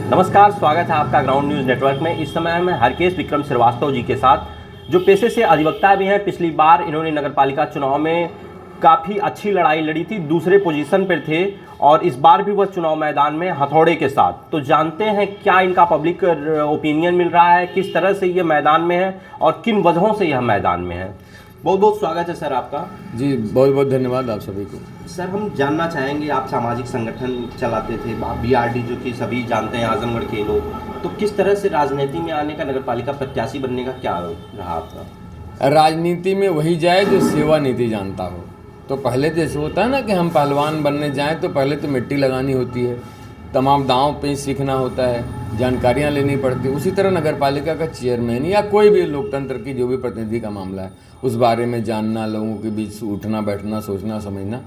नमस्कार, स्वागत है आपका ग्राउंड न्यूज़ नेटवर्क में। इस समय मैं हरकेश विक्रम श्रीवास्तव जी के साथ, जो पेशे से अधिवक्ता भी हैं। पिछली बार इन्होंने नगरपालिका चुनाव में काफ़ी अच्छी लड़ाई लड़ी थी, दूसरे पोजीशन पर थे और इस बार भी वह चुनाव मैदान में हथौड़े के साथ। तो जानते हैं क्या इनका पब्लिक ओपिनियन मिल रहा है, किस तरह से ये मैदान में है और किन वजहों से यह मैदान में है। बहुत बहुत स्वागत है सर आपका। जी बहुत बहुत धन्यवाद आप सभी को। सर, हम जानना चाहेंगे, आप सामाजिक संगठन चलाते थे BRD, जो कि सभी जानते हैं, आजमगढ़ के लोग, तो किस तरह से राजनीति में आने का, नगरपालिका प्रत्याशी बनने का क्या रहा आपका? राजनीति में वही जाए जो सेवा नीति जानता हो। तो पहले जैसे होता है ना कि हम पहलवान बनने जाएं तो पहले तो मिट्टी लगानी होती है, तमाम दांव पेंच सीखना होता है, जानकारियां लेनी पड़ती है। उसी तरह नगरपालिका का चेयरमैन या कोई भी लोकतंत्र की जो भी प्रतिनिधि का मामला है, उस बारे में जानना, लोगों के बीच उठना बैठना, सोचना समझना।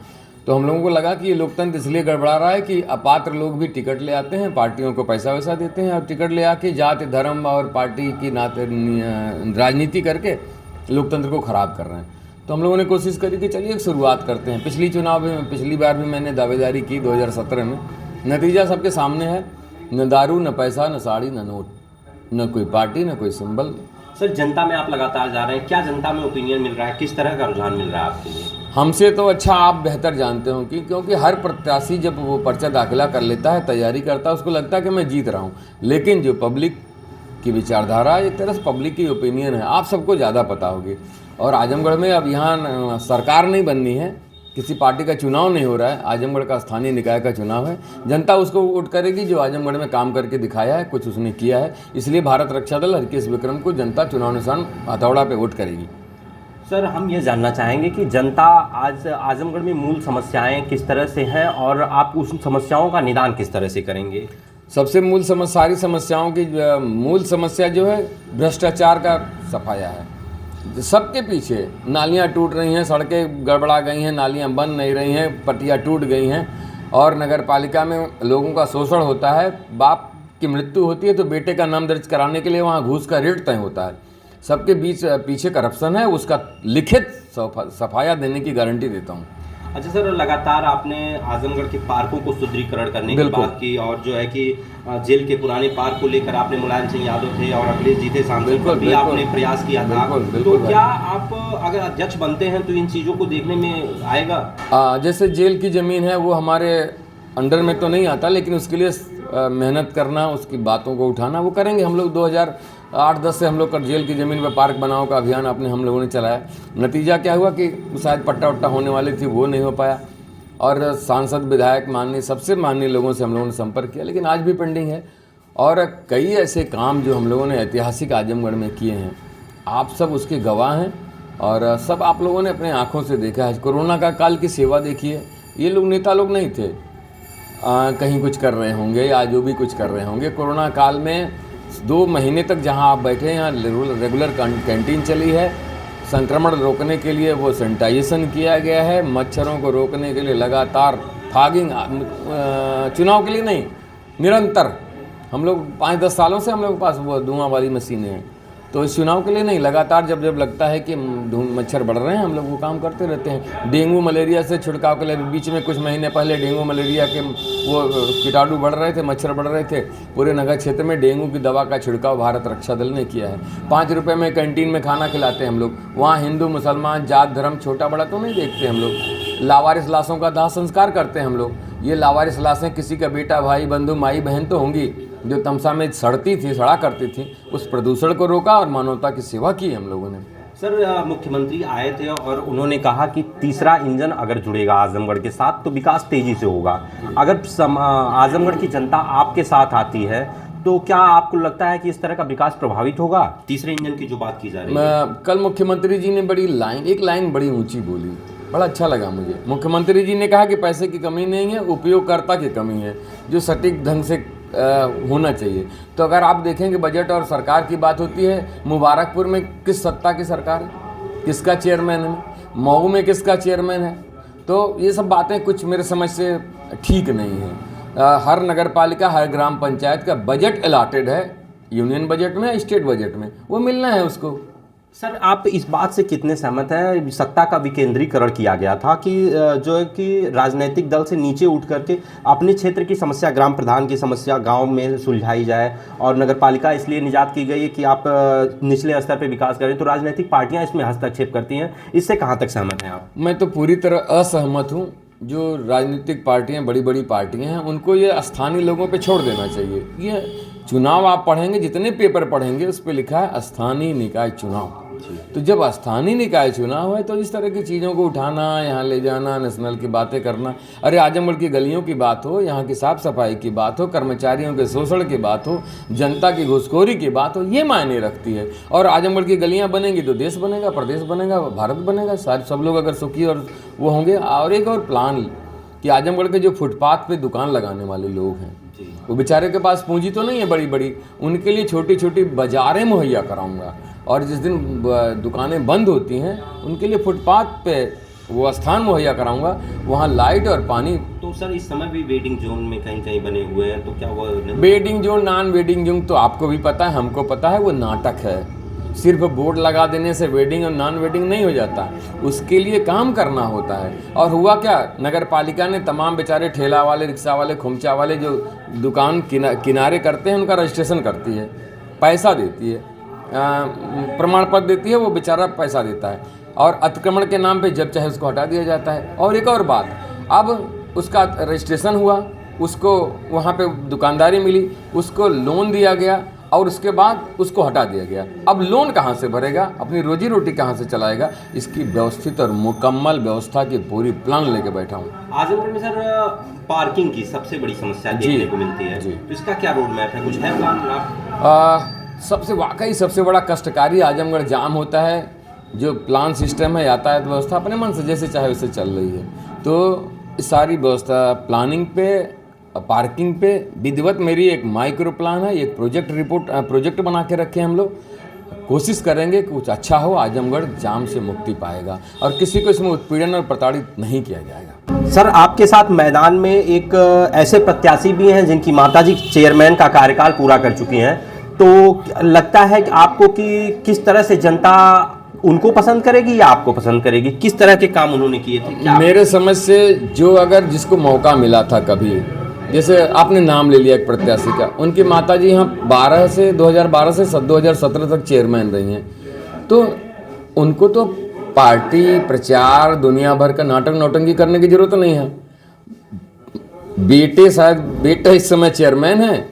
तो हम लोगों को लगा कि ये लोकतंत्र इसलिए गड़बड़ा रहा है कि अपात्र लोग भी टिकट ले आते हैं, पार्टियों को पैसा वैसा देते हैं और टिकट ले आके जाति धर्म और पार्टी की नाते राजनीति करके लोकतंत्र को ख़राब कर रहे हैं। तो हम लोगों ने कोशिश करी कि चलिए एक शुरुआत करते हैं। पिछली बार भी मैंने दावेदारी की 2017 में। नतीजा सबके सामने है, न दारू, न पैसा, न साड़ी, न नोट, न कोई पार्टी, न कोई सिंबल। सर, जनता में आप लगातार जा रहे हैं, क्या जनता में ओपिनियन मिल रहा है, किस तरह का रुझान मिल रहा है आपके लिए? हमसे तो अच्छा आप बेहतर जानते हो कि क्योंकि हर प्रत्याशी जब वो पर्चा दाखिला कर लेता है, तैयारी करता है, उसको लगता है कि मैं जीत रहा हूँ। लेकिन जो पब्लिक की विचारधारा, एक तरह से पब्लिक की ओपिनियन है, आप सबको ज़्यादा पता होगी। और आजमगढ़ में अब यहाँ सरकार नहीं बननी है, किसी पार्टी का चुनाव नहीं हो रहा है, आजमगढ़ का स्थानीय निकाय का चुनाव है। जनता उसको वोट करेगी जो आजमगढ़ में काम करके दिखाया है, कुछ उसने किया है। इसलिए भारत रक्षा दल हरकेश विक्रम को जनता चुनाव निशान हथौड़ा पे वोट करेगी। सर, हम ये जानना चाहेंगे कि जनता आज आजमगढ़ में मूल समस्याएं किस तरह से हैं और आप उस समस्याओं का निदान किस तरह से करेंगे? सबसे सारी समस्याओं की मूल समस्या जो है भ्रष्टाचार का सफाया है। सबके पीछे नालियाँ टूट रही हैं, सड़कें गड़बड़ा गई हैं, नालियाँ बन नहीं रही हैं, पट्टियाँ टूट गई हैं और नगर पालिका में लोगों का शोषण होता है। बाप की मृत्यु होती है तो बेटे का नाम दर्ज कराने के लिए वहाँ घूस का रेट तय होता है। सबके बीच पीछे करप्शन है, उसका लिखित सफाया देने की गारंटी देता हूँ। अच्छा सर, लगातार आपने आजमगढ़ के पार्कों को सुदृढ़ीकरण करने की बात की और जो है कि जेल के पुराने पार्क को लेकर आपने मुलायम सिंह यादव थे और अखिलेश जी थे सांसद, पर भी आपने प्रयास किया था। तो क्या आप अगर अध्यक्ष बनते हैं तो इन चीज़ों को देखने में आएगा? जैसे जेल की ज़मीन है वो हमारे अंडर में तो नहीं आता, लेकिन उसके लिए मेहनत करना, उसकी बातों को उठाना वो करेंगे हम लोग। 2008-10 से हम लोग का जेल की ज़मीन पर पार्क बनाओ का अभियान हम लोगों ने चलाया। नतीजा क्या हुआ कि शायद पट्टा वट्टा होने वाली थी, वो नहीं हो पाया और सांसद विधायक माननीय सबसे माननीय लोगों से हम लोगों ने संपर्क किया, लेकिन आज भी पेंडिंग है। और कई ऐसे काम जो हम लोगों ने ऐतिहासिक आजमगढ़ में किए हैं, आप सब उसके गवाह हैं और सब आप लोगों ने अपने आँखों से देखा है। कोरोना का काल की सेवा देखिए, ये लोग नेता लोग नहीं थे, कहीं कुछ कर रहे होंगे या जो भी कुछ कर रहे होंगे। कोरोना काल में 2 महीने तक जहां आप बैठे हैं, यहाँ रेगुलर कैंटीन चली है, संक्रमण रोकने के लिए वो सैनिटाइजेशन किया गया है, मच्छरों को रोकने के लिए लगातार फॉगिंग, चुनाव के लिए नहीं, निरंतर हम लोग 5-10 सालों से हम लोग के पास वो धुआं वाली मशीनें हैं। तो इस चुनाव के लिए नहीं, लगातार जब लगता है कि मच्छर बढ़ रहे हैं, हम लोग वो काम करते रहते हैं। डेंगू मलेरिया से छिड़काव के लिए बीच में कुछ महीने पहले डेंगू मलेरिया के वो कीटाणु बढ़ रहे थे, मच्छर बढ़ रहे थे, पूरे नगर क्षेत्र में डेंगू की दवा का छिड़काव भारत रक्षा दल ने किया है। 5 रुपये में कैंटीन में खाना खिलाते हैं हम लोग। वहाँ हिंदू मुसलमान जात धर्म छोटा बड़ा तो नहीं देखते हम लोग। लावारिस लाशों का दाह संस्कार करते हैं हम लोग। ये लावारिस लाशें किसी का बेटा, भाई, बंधु, माई, बहन तो होंगी जो तमसा में सड़ा करती थी, उस प्रदूषण को रोका और मानवता की सेवा की हम लोगों ने। सर, मुख्यमंत्री आए थे और उन्होंने कहा कि तीसरा इंजन अगर जुड़ेगा आजमगढ़ के साथ तो विकास तेजी से होगा। अगर आजमगढ़ की जनता आपके साथ आती है तो क्या आपको लगता है कि इस तरह का विकास प्रभावित होगा? तीसरे इंजन की जो बात की जा रही है, कल मुख्यमंत्री जी ने एक लाइन बड़ी ऊंची बोली, बड़ा अच्छा लगा मुझे। मुख्यमंत्री जी ने कहा कि पैसे की कमी नहीं है, उपयोगकर्ता की कमी है, जो सटीक ढंग से होना चाहिए। तो अगर आप देखेंगे बजट और सरकार की बात होती है, मुबारकपुर में किस सत्ता की सरकार है, किसका चेयरमैन है, मऊ में किसका चेयरमैन है। तो ये सब बातें कुछ मेरे समझ से ठीक नहीं है। हर नगर पालिका, हर ग्राम पंचायत का बजट अलॉटेड है, यूनियन बजट में, स्टेट बजट में, वो मिलना है उसको। सर आप इस बात से कितने सहमत हैं, सत्ता का विकेंद्रीकरण किया गया था कि जो है कि राजनीतिक दल से नीचे उठ करके अपने क्षेत्र की समस्या, ग्राम प्रधान की समस्या गांव में सुलझाई जाए, और नगर पालिका इसलिए निजात की गई है कि आप निचले स्तर पर विकास करें, तो राजनीतिक पार्टियां इसमें हस्तक्षेप करती हैं, इससे कहाँ तक सहमत हैं आप? मैं तो पूरी तरह असहमत हूँ। जो राजनीतिक पार्टियां, बड़ी बड़ी पार्टियां हैं, उनको ये स्थानीय लोगों पे छोड़ देना चाहिए। ये चुनाव आप पढ़ेंगे, जितने पेपर पढ़ेंगे उस पर लिखा है स्थानीय निकाय चुनाव। तो जब स्थानीय निकाय चुनाव है तो इस तरह की चीज़ों को उठाना, यहाँ ले जाना, नेशनल की बातें करना, अरे आजमगढ़ की गलियों की बात हो, यहाँ की साफ सफाई की बात हो, कर्मचारियों के शोषण की बात हो, जनता की घुसखोरी की बात हो, ये मायने रखती है। और आजमगढ़ की गलियाँ बनेंगी तो देश बनेगा, प्रदेश बनेगा, भारत बनेगा, सारे सब लोग अगर सुखी और वो होंगे। और एक और प्लान कि आजमगढ़ के जो फुटपाथ पे दुकान लगाने वाले लोग हैं, वो बेचारे के पास पूंजी तो नहीं है बड़ी बड़ी, उनके लिए छोटी छोटी बाजारें मुहैया कराऊंगा। और जिस दिन दुकानें बंद होती हैं उनके लिए फुटपाथ पे वो स्थान मुहैया कराऊंगा, वहाँ लाइट और पानी। तो सर इस समय भी वेडिंग जोन में कहीं कहीं बने हुए हैं, तो क्या वो wedding zone, non wedding zone तो आपको भी पता है, हमको पता है, वो नाटक है। सिर्फ बोर्ड लगा देने से वेडिंग और नॉन वेडिंग नहीं हो जाता, उसके लिए काम करना होता है। और हुआ क्या, नगर पालिका ने तमाम बेचारे ठेला वाले, रिक्शा वाले, खुमचा वाले जो दुकान किनारे करते हैं उनका रजिस्ट्रेशन करती है, पैसा देती है, प्रमाण पत्र देती है, वो बेचारा पैसा देता है, और अतिक्रमण के नाम पे जब चाहे उसको हटा दिया जाता है। और एक और बात, अब उसका रजिस्ट्रेशन हुआ, उसको वहाँ पे दुकानदारी मिली, उसको लोन दिया गया, और उसके बाद उसको हटा दिया गया। अब लोन कहाँ से भरेगा, अपनी रोजी रोटी कहाँ से चलाएगा? इसकी व्यवस्थित और मुकम्मल व्यवस्था की पूरी प्लान लेके बैठा हूँ। आजमगढ़ में सर पार्किंग की सबसे बड़ी समस्या देखने को मिलती है, तो इसका क्या रोड मैप है, कुछ है प्लान? सबसे बड़ा कष्टकारी आजमगढ़ जाम होता है। जो प्लान सिस्टम है, यातायात व्यवस्था अपने मन से जैसे चाहे वैसे चल रही है, तो सारी व्यवस्था प्लानिंग पे, पार्किंग पे विधिवत मेरी एक माइक्रो प्लान है, एक प्रोजेक्ट बना के रखे हम लोग। कोशिश करेंगे कि कुछ अच्छा हो, आजमगढ़ जाम से मुक्ति पाएगा और किसी को इसमें उत्पीड़न और प्रताड़ित नहीं किया जाएगा। सर आपके साथ मैदान में एक ऐसे प्रत्याशी भी हैं जिनकी माताजी चेयरमैन का कार्यकाल पूरा कर चुकी हैं, तो लगता है कि आपको कि किस तरह से जनता उनको पसंद करेगी या आपको पसंद करेगी? किस तरह के काम उन्होंने किए थे? मेरे समझ से जो अगर जिसको मौका मिला था कभी, जैसे आपने नाम ले लिया एक प्रत्याशी का, उनकी माताजी यहाँ 2012 से 2017 तक चेयरमैन रही हैं, तो उनको तो पार्टी प्रचार दुनिया भर का नाटक नौटंकी करने की जरूरत नहीं है। बेटा इस समय चेयरमैन है,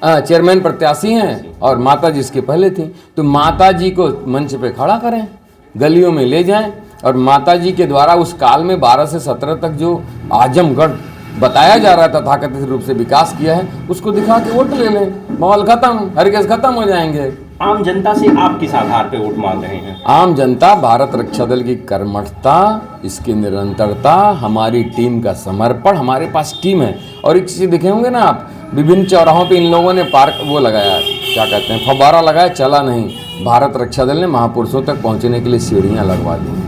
चेयरमैन प्रत्याशी हैं, और माता जी इसके पहले थी, तो माता जी को मंच पे खड़ा करें, गलियों में ले जाएं, और माता जी के द्वारा उस काल में 12 से 17 तक जो आजमगढ़ बताया जा रहा था ताकत रूप से विकास किया है, उसको दिखा के वोट ले लें, माहौल खत्म, हर केस खत्म हो जाएंगे। आम जनता से आप किस आधार पे वोट मांग रहे हैं? आम जनता भारत रक्षा दल की कर्मठता, इसकी निरंतरता, हमारी टीम का समर्पण, हमारे पास टीम है। और एक चीज़ देखे होंगे ना आप, विभिन्न चौराहों पे इन लोगों ने पार्क वो लगाया, क्या कहते हैं, फव्वारा लगाया, चला नहीं। भारत रक्षा दल ने महापुरुषों तक पहुंचने के लिए सीढ़ियां लगवा दी,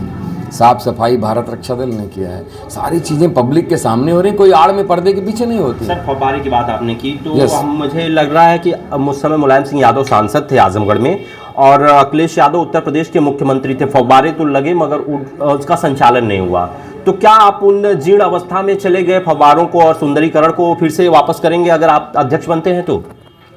साफ सफाई भारत रक्षा दल ने किया है, सारी चीज़ें पब्लिक के सामने हो रही, कोई आड़ में पर्दे के पीछे नहीं होती। सर फव्वारे की बात आपने की, तो मुझे लग रहा है कि उस समय मुलायम सिंह यादव सांसद थे आजमगढ़ में, और अखिलेश यादव उत्तर प्रदेश के मुख्यमंत्री थे। फव्वारे तो लगे मगर उसका संचालन नहीं हुआ, तो क्या आप उन जीर्ण अवस्था में चले गए फव्वारों को और सुंदरीकरण को फिर से वापस करेंगे अगर आप अध्यक्ष बनते हैं तो?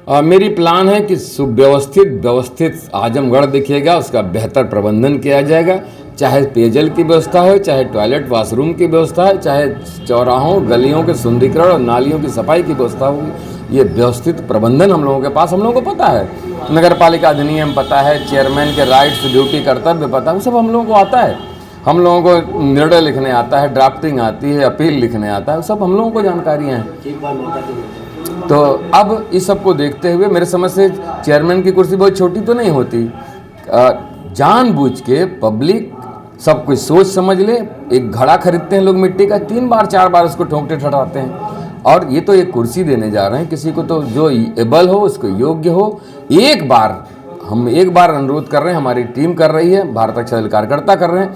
मेरी प्लान है कि व्यवस्थित आजमगढ़ दिखेगा, उसका बेहतर प्रबंधन किया जाएगा, चाहे पेयजल की व्यवस्था हो, चाहे टॉयलेट वाशरूम की व्यवस्था है, चाहे चौराहों गलियों के सुंदरीकरण और नालियों की सफाई की व्यवस्था होगी। ये व्यवस्थित प्रबंधन हम लोगों के पास, हम लोगों को पता है, नगर पालिका अधिनियम पता है, चेयरमैन के राइट्स ड्यूटी कर्तव्य पता है, वो सब हम लोगों को आता है। हम लोगों को निर्णय लिखने आता है, ड्राफ्टिंग आती है, अपील लिखने आता है, सब हम लोगों को जानकारियाँ हैं। तो अब इस सब को देखते हुए मेरे समझ से चेयरमैन की कुर्सी बहुत छोटी तो नहीं होती, जानबूझ के पब्लिक सब कुछ सोच समझ ले। एक घड़ा खरीदते हैं लोग मिट्टी का, 3 बार 4 बार उसको ठोंकते ठहराते हैं, और ये तो एक कुर्सी देने जा रहे हैं किसी को, तो जो एबल हो, उसको योग्य हो। हम एक बार अनुरोध कर रहे हैं, हमारी टीम कर रही है, भारत रक्षा दल कार्यकर्ता कर रहे हैं,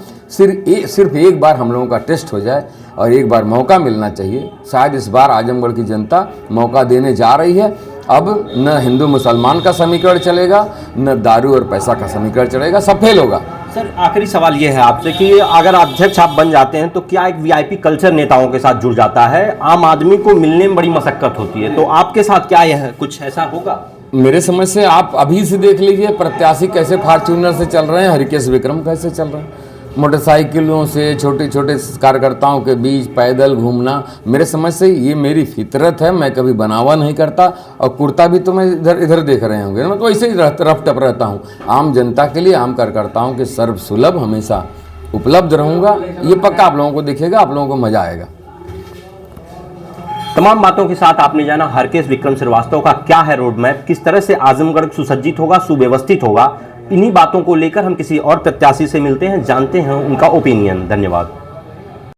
सिर्फ एक बार हम लोगों का टेस्ट हो जाए और एक बार मौका मिलना चाहिए। शायद इस बार आजमगढ़ की जनता मौका देने जा रही है, अब न हिंदू मुसलमान का समीकरण चलेगा, न दारू और पैसा का समीकरण चलेगा, सब फेल होगा। सर आखिरी सवाल ये है आपसे कि अगर अध्यक्ष आप बन जाते हैं तो क्या एक वीआईपी कल्चर नेताओं के साथ जुड़ जाता है? आम आदमी को मिलने में बड़ी मशक्कत होती है, तो आपके साथ क्या यह कुछ ऐसा होगा? मेरे समझ से आप अभी से देख लीजिए, प्रत्याशी कैसे फॉर्च्यूनर से चल रहे हैं, हरिकेश विक्रम कैसे चल रहे हैं, मोटरसाइकिलों से छोटे छोटे कार्यकर्ताओं के बीच पैदल घूमना। मेरे समझ से ये मेरी फितरत है, मैं कभी बनावा नहीं करता। और कुर्ता भी तो मैं इधर इधर देख रहे होंगे ना, मैं तो ऐसे ही रफ टप रहता हूँ। आम जनता के लिए, आम कार्यकर्ताओं के सर्व सुलभ हमेशा उपलब्ध रहूँगा, ये पक्का आप लोगों को दिखेगा, आप लोगों को मज़ा आएगा। तमाम बातों के साथ आपने जाना हरकेश विक्रम श्रीवास्तव का क्या है रोड मैप, किस तरह से आजमगढ़ सुसज्जित होगा, सुव्यवस्थित होगा। इन्हीं बातों को लेकर हम किसी और प्रत्याशी से मिलते हैं, जानते हैं उनका ओपिनियन। धन्यवाद।